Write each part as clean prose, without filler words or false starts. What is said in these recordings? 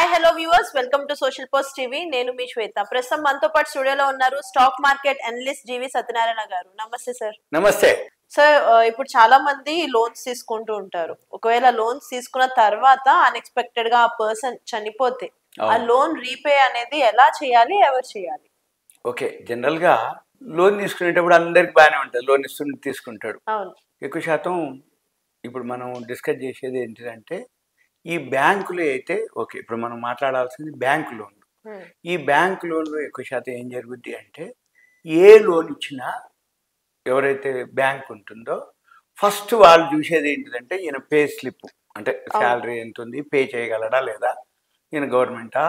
Hi hello viewers, welcome to social post TV. నేను మీ శ్వేత. ప్రస్తుతం మనతో పాటు స్టూడియోలో ఉన్నారు స్టాక్ మార్కెట్ అనలిస్ట్ జీవి సత్యనారాయణ గారు. నమస్తే సార్. నమస్తే సార్, ఇప్పుడు చాలా మంది లోన్స్ తీసుకుంటూ ఉంటారు. ఒకవేళ లోన్స్ తీసుకున్న తర్వాత అన్ఎక్స్పెక్టెడ్ గా ఆ పర్సన్ చనిపోతే ఆ లోన్ రీపే అనేది ఎలా చేయాలి, ఎవరు చేయాలి? ఓకే, జనరల్ గా లోన్ తీసుకునేటప్పుడు అందరికి బాగానే ఉంటుంది. లోన్ ఇస్తుంటే తీసుకుంటాడు. అవును. ఎక్కువ శాతం ఇప్పుడు మనం డిస్కస్ చేసేది ఏంటిదంటే ఈ బ్యాంకులు అయితే ఓకే, ఇప్పుడు మనం మాట్లాడాల్సింది బ్యాంకు లోన్లు. ఈ బ్యాంకు లోన్లు ఎక్కువ శాతం ఏం జరుగుద్ది అంటే ఏ లోన్ ఇచ్చినా ఎవరైతే బ్యాంక్ ఉంటుందో ఫస్ట్ వాళ్ళు చూసేది ఏంటిదంటే ఈయన పే స్లిప్, అంటే శాలరీ ఎంత ఉంది, పే చేయగలడా లేదా, ఈయన గవర్నమెంటా,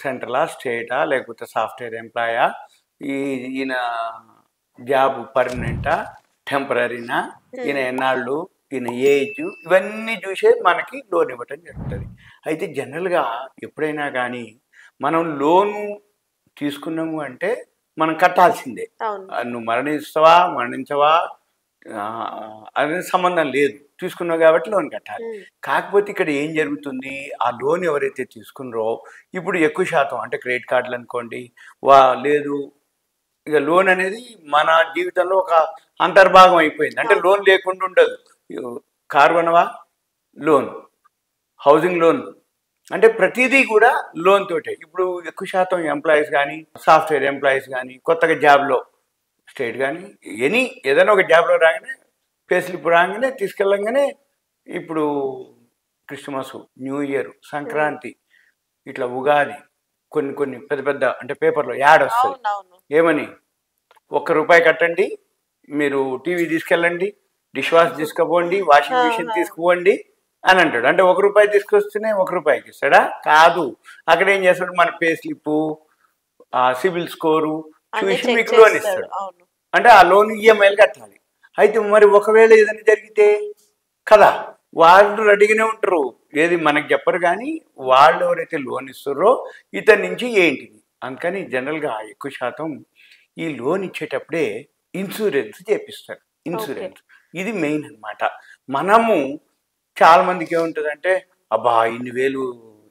సెంట్రలా, స్టేటా, లేకపోతే సాఫ్ట్వేర్ ఎంప్లాయా, ఈయన జాబ్ పర్మనెంటా, టెంపరీనా, ఈయన ఎన్నాళ్ళు, ఈయన ఏజ్, ఇవన్నీ చూసే మనకి లోన్ ఇవ్వటం జరుగుతుంది. అయితే జనరల్గా ఎప్పుడైనా కానీ మనం లోను తీసుకున్నాము అంటే మనం కట్టాల్సిందే. నువ్వు మరణించవా అనేది సంబంధం లేదు, తీసుకున్నావు కాబట్టి లోన్ కట్టాలి. కాకపోతే ఇక్కడ ఏం జరుగుతుంది, ఆ లోన్ ఎవరైతే తీసుకున్నారో ఇప్పుడు ఎక్కువ శాతం అంటే క్రెడిట్ కార్డులు అనుకోండి, లేదు ఇక లోన్ అనేది మన జీవితంలో ఒక అంతర్భాగం అయిపోయింది. అంటే లోన్ లేకుండా ఉండదు. కారు కొనవా, లోన్, హౌసింగ్ లోన్, అంటే ప్రతిదీ కూడా లోన్ తోటే. ఇప్పుడు ఎక్కువ శాతం ఎంప్లాయీస్ కానీ, సాఫ్ట్వేర్ ఎంప్లాయీస్ కానీ, కొత్తగా జాబ్లో స్టేట్ కానీ ఏదైనా ఒక జాబ్లో రాగానే పే స్లిప్ రాగానే తీసుకెళ్ళంగానే ఇప్పుడు క్రిస్మస్, న్యూ ఇయర్, సంక్రాంతి, ఇట్లా ఉగాది, కొన్ని పెద్ద పెద్ద అంటే పేపర్లో యాడ్ వస్తుంది. ఏమని, ₹1 కట్టండి, మీరు టీవీ తీసుకెళ్ళండి, డిష్ వాష్ తీసుకుపోండి, వాషింగ్ మిషన్ తీసుకుపోండి అని అంటాడు. అంటే ₹1 తీసుకొస్తేనే ₹1 ఇస్తాడా? కాదు. అక్కడ ఏం చేస్తాడు, మన పే స్లిప్, సిబిల్ స్కోరు చూసి మీకు లోన్ ఇస్తాడు. అంటే ఆ లోన్ ఈఎంఐలు కట్టాలి. అయితే మరి ఒకవేళ ఏదైనా జరిగితే కదా, వాళ్ళు రెడీగానే ఉంటారు, ఏది మనకు చెప్పరు, కానీ వాళ్ళు ఎవరైతే లోన్ ఇస్తారో ఇతని నుంచి ఏంటిది. అందుకని జనరల్గా ఎక్కువ శాతం ఈ లోన్ ఇచ్చేటప్పుడే ఇన్సూరెన్స్ చేపిస్తారు. ఇన్సూరెన్స్ ఇది మెయిన్ అనమాట. మనము చాలామందికి ఏముంటుందంటే అబ్బా ఇన్ని వేలు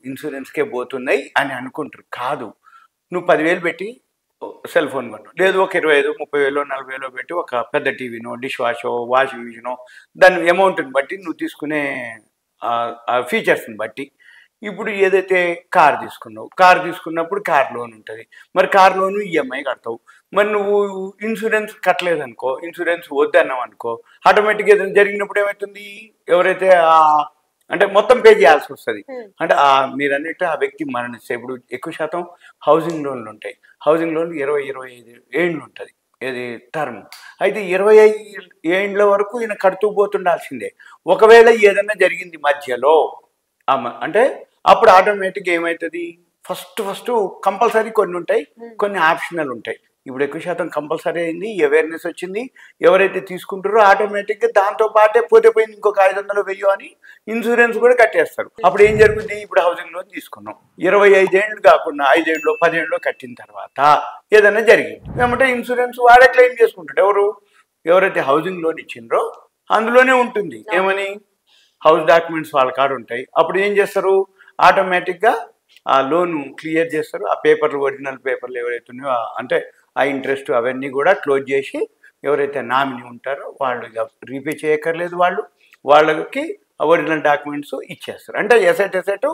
ఇన్సూరెన్స్కే పోతున్నాయి అని అనుకుంటారు. కాదు, నువ్వు 10,000 పెట్టి సెల్ ఫోన్ కొన్నావు, లేదు ఒక 25,000, 30,000, 40,000 పెట్టి ఒక పెద్ద టీవీనో, డిష్ వాషో, వాషింగ్ మిషనో, దాని అమౌంట్ని బట్టి నువ్వు తీసుకునే ఫీచర్స్ని బట్టి. ఇప్పుడు ఏదైతే కార్ తీసుకున్నావు, కార్ తీసుకున్నప్పుడు కార్ లోన్ ఉంటుంది. మరి కార్ లోను ఈఎంఐ కడతావు. మరి నువ్వు ఇన్సూరెన్స్ కట్టలేదనుకో, ఇన్సూరెన్స్ వద్దన్నావు అనుకో, ఆటోమేటిక్గా ఏదైనా జరిగినప్పుడు ఏమవుతుంది, ఎవరైతే అంటే మొత్తం పే చేయాల్సి వస్తుంది. అంటే మీరు అన్నట్టు ఆ వ్యక్తి మరణిస్తే, ఇప్పుడు ఎక్కువ శాతం హౌసింగ్ లోన్లు ఉంటాయి. హౌసింగ్ లోన్లు 20-25 ఏళ్ళు ఉంటుంది ఏది టర్మ్. అయితే 25 ఏళ్ళ వరకు ఈయన కడుతూ పోతుండాల్సిందే. ఒకవేళ ఏదైనా జరిగింది మధ్యలో అంటే అప్పుడు ఆటోమేటిక్గా ఏమవుతుంది, ఫస్ట్ కంపల్సరీ కొన్ని ఉంటాయి, కొన్ని ఆప్షనల్ ఉంటాయి. ఇప్పుడు ఎక్కువ శాతం కంపల్సరీ అయింది, అవేర్నెస్ వచ్చింది. ఎవరైతే తీసుకుంటారో ఆటోమేటిక్గా దాంతో పాటే పోతే పోయింది ఇంకొక 500, 1000 అని ఇన్సూరెన్స్ కూడా కట్టేస్తారు. అప్పుడు ఏం జరుగుతుంది, ఇప్పుడు హౌసింగ్ లోన్ తీసుకున్నాం, 25 ఏళ్ళు కాకుండా 5 ఏళ్ళు 10 ఏళ్ళు కట్టిన తర్వాత ఏదైనా జరిగింది ఏమంటే ఇన్సూరెన్స్ వాడే క్లెయిమ్ చేసుకుంటాడు. ఎవరైతే హౌసింగ్ లోన్ ఇచ్చిండ్రో అందులోనే ఉంటుంది. ఏమని, హౌస్ డాక్యుమెంట్స్ వాళ్ళ కాడ ఉంటాయి. అప్పుడు ఏం చేస్తారు, ఆటోమేటిక్గా ఆ లోను క్లియర్ చేస్తారు. ఆ పేపర్లు, ఒరిజినల్ పేపర్లు ఎవరైతే ఉన్నాయో అంటే ఆ ఇంట్రెస్ట్ అవన్నీ కూడా క్లోజ్ చేసి ఎవరైతే నామినీ ఉంటారో వాళ్ళు రీపే చేయక్కర్లేదు, వాళ్ళకి ఒరిజినల్ డాక్యుమెంట్స్ ఇచ్చేస్తారు. అంటే ఎసెట్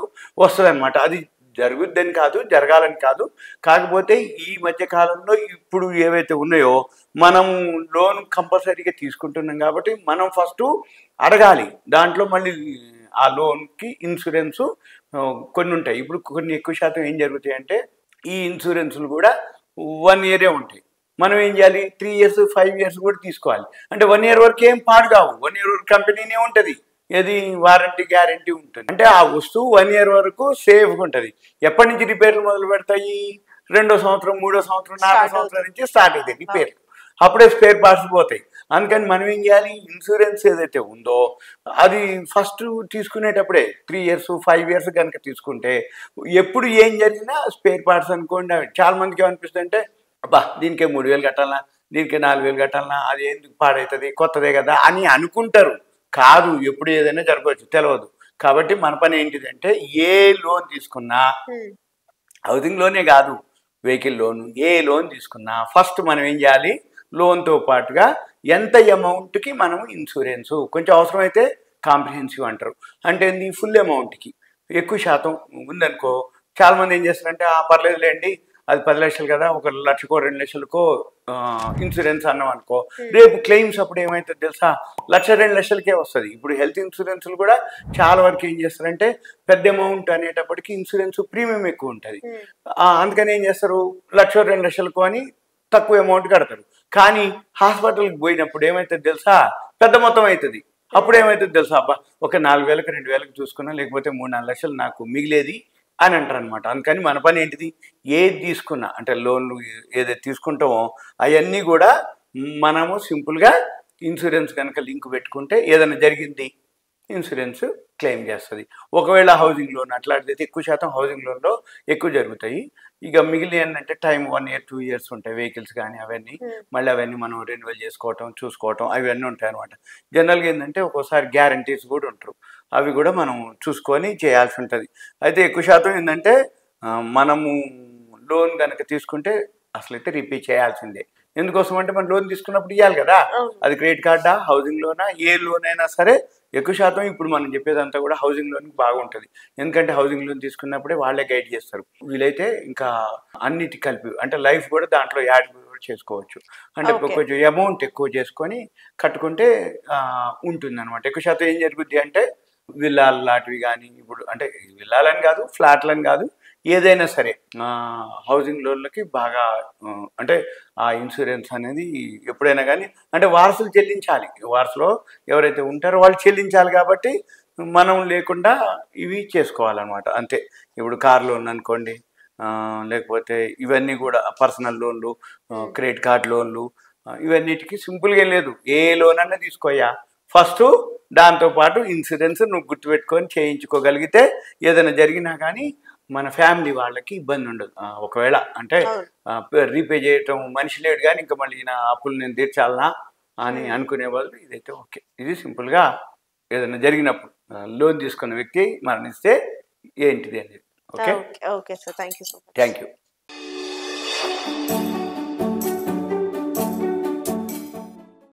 వస్తుంది అనమాట. అది జరుగుద్దని కాదు, జరగాలని కాదు. కాకపోతే ఈ మధ్య కాలంలో ఇప్పుడు ఏవైతే ఉన్నాయో మనం లోన్ కంపల్సరీగా తీసుకుంటున్నాం కాబట్టి మనం ఫస్ట్ అడగాలి. దాంట్లో మళ్ళీ ఆ లోన్కి ఇన్సూరెన్సు కొన్ని ఉంటాయి. ఇప్పుడు కొన్ని ఎక్కువ శాతం ఏం జరుగుతాయి అంటే ఈ ఇన్సూరెన్సులు కూడా 1 ఇయరే ఉంటాయి. మనం ఏం చేయాలి, 3 years 5 years కూడా తీసుకోవాలి. అంటే 1 year వరకు ఏం పాడు కావు. 1 year వరకు కంపెనీనే ఉంటుంది, ఏది వారంటీ గ్యారంటీ ఉంటుంది. అంటే ఆ వస్తువు 1 year వరకు సేఫ్గా ఉంటుంది. ఎప్పటి నుంచి రిపేర్లు మొదలు పెడతాయి, 2వ సంవత్సరం, 3వ సంవత్సరం, 4వ సంవత్సరం నుంచి స్టార్ట్ అవుతాయి రిపేర్లు. అప్పుడే స్పేర్ పార్ట్స్ పోతాయి. అందుకని మనం ఏం చేయాలి, ఇన్సూరెన్స్ ఏదైతే ఉందో అది ఫస్ట్ తీసుకునేటప్పుడే 3 years 5 years కనుక తీసుకుంటే ఎప్పుడు ఏం జరిగినా స్పేర్ పార్ట్స్ అనుకోండి. చాలా మందికి ఏమనిపిస్తుంది అంటే అబ్బా దీనికే 3,000 కట్టాలనా, దీనికే 4,000 కట్టాలనా, అది ఎందుకు పాడవుతుంది, కొత్తదే కదా అని అనుకుంటారు. కాదు, ఎప్పుడు ఏదైనా జరగవచ్చు, తెలియదు. కాబట్టి మన పని ఏంటిదంటే ఏ లోన్ తీసుకున్నా, హౌసింగ్ లోనే కాదు, వెహికల్ లోను, ఏ లోన్ తీసుకున్నా ఫస్ట్ మనం ఏం చేయాలి, లోన్తో పాటుగా ఎంత అమౌంట్కి మనం ఇన్సూరెన్సు, కొంచెం అవసరమైతే కాంప్రిహెన్సివ్ అంటారు, అంటే ఏంది ఫుల్ అమౌంట్కి ఎక్కువ శాతం ఉందనుకో, చాలామంది ఏం చేస్తారంటే పర్లేదులేండి అది 10 లక్షలు కదా, 1 లక్షకో 2 లక్షలకో ఇన్సూరెన్స్ అన్నాం అనుకో, రేపు క్లెయిమ్స్ అప్పుడు ఏమవుతుంది తెలుసా, 1,00,000 2 లక్షలకే వస్తుంది. ఇప్పుడు హెల్త్ ఇన్సూరెన్స్లు కూడా చాలా వరకు ఏం చేస్తారంటే పెద్ద అమౌంట్ అనేటప్పటికి ఇన్సూరెన్స్ ప్రీమియం ఎక్కువ ఉంటుంది. అందుకని ఏం చేస్తారు, 1,00,000 2 లక్షలకు అని తక్కువ అమౌంట్ కడతారు. కానీ హాస్పిటల్కి పోయినప్పుడు ఏమవుతుంది తెలుసా, పెద్ద మొత్తం అవుతుంది. అప్పుడు ఏమవుతుంది తెలుసా, అబ్బా ఒక 4,000కి 2,000కి చూసుకున్నా, లేకపోతే 3-4 లక్షలు నాకు మిగిలేది అని అంటారు అనమాట. అందుకని మన పని ఏంటిది, ఏది తీసుకున్నా అంటే లోన్లు ఏదైతే తీసుకుంటామో అవన్నీ కూడా మనము సింపుల్గా ఇన్సూరెన్స్ కనుక లింక్ పెట్టుకుంటే ఏదైనా జరిగింది ఇన్సూరెన్స్ క్లెయిమ్ చేస్తుంది. ఒకవేళ హౌసింగ్ లోన్ అట్లాంటిది ఎక్కువ శాతం హౌసింగ్ లోన్లో ఎక్కువ జరుగుతాయి. ఇక మిగిలిన ఏంటంటే టైం 1 year 2 years ఉంటాయి వెహికల్స్ కానీ, అవన్నీ మళ్ళీ అవన్నీ మనం రెన్యువల్ చేసుకోవటం చూసుకోవటం అవన్నీ ఉంటాయి అనమాట. జనరల్గా ఏంటంటే ఒక్కోసారి గ్యారంటీస్ కూడా ఉంటారు, అవి కూడా మనం చూసుకొని చేయాల్సి ఉంటుంది. అయితే ఎక్కువ శాతం ఏంటంటే మనము లోన్ కనుక తీసుకుంటే అసలైతే రీపే చేయాల్సిందే. ఎందుకోసం అంటే మనం లోన్ తీసుకున్నప్పుడు ఇవ్వాలి కదా, అది క్రెడిట్ కార్డా, హౌసింగ్ లోనా, ఏ లోన్ అయినా సరే ఎక్కువ శాతం ఇప్పుడు మనం చెప్పేదంతా కూడా హౌసింగ్ లోన్కి బాగుంటుంది. ఎందుకంటే హౌసింగ్ లోన్ తీసుకున్నప్పుడే వాళ్ళే గైడ్ చేస్తారు. వీలైతే ఇంకా అన్నిటి కలిపి అంటే లైఫ్ కూడా దాంట్లో యాడ్ కూడా చేసుకోవచ్చు. అంటే కొంచెం అమౌంట్ ఎక్కువ చేసుకొని కట్టుకుంటే ఉంటుంది అనమాట. ఎక్కువ శాతం ఏం జరుగుద్ది అంటే విల్లాలు లాంటివి కానీ, ఇప్పుడు అంటే విల్లాలని కాదు, ఫ్లాట్లని కాదు, ఏదైనా సరే హౌసింగ్ లోన్లకి బాగా అంటే ఆ ఇన్సూరెన్స్ అనేది ఎప్పుడైనా కానీ అంటే వారసులు చెల్లించాలి, వారసులో ఎవరైతే ఉంటారో వాళ్ళు చెల్లించాలి. కాబట్టి మనం లేకుండా ఇవి చేసుకోవాలన్నమాట అంతే. ఇప్పుడు కార్ లోన్ అనుకోండి, లేకపోతే ఇవన్నీ కూడా పర్సనల్ లోన్లు, క్రెడిట్ కార్డ్ లోన్లు, ఇవన్నిటికీ సింపుల్గా లేదు, ఏ లోన్ అన్నా తీసుకోయా ఫస్ట్ దాంతోపాటు ఇన్సూరెన్స్ నువ్వు గుర్తుపెట్టుకొని చేయించుకోగలిగితే ఏదైనా జరిగినా కానీ మన ఫ్యామిలీ వాళ్ళకి ఇబ్బంది ఉండదు. ఒకవేళ అంటే రీపే చేయటం మనిషి లేడు కానీ ఇంకా మళ్ళీ నా అప్పులు నేను తీర్చాలనా అని అనుకునే వాళ్ళు ఇదైతే ఓకే. ఇది సింపుల్గా ఏదైనా జరిగినప్పుడు లోన్ తీసుకున్న వ్యక్తి మరణిస్తే ఏంటిది అనేది. Okay, okay sir, thank you so much. Thank you.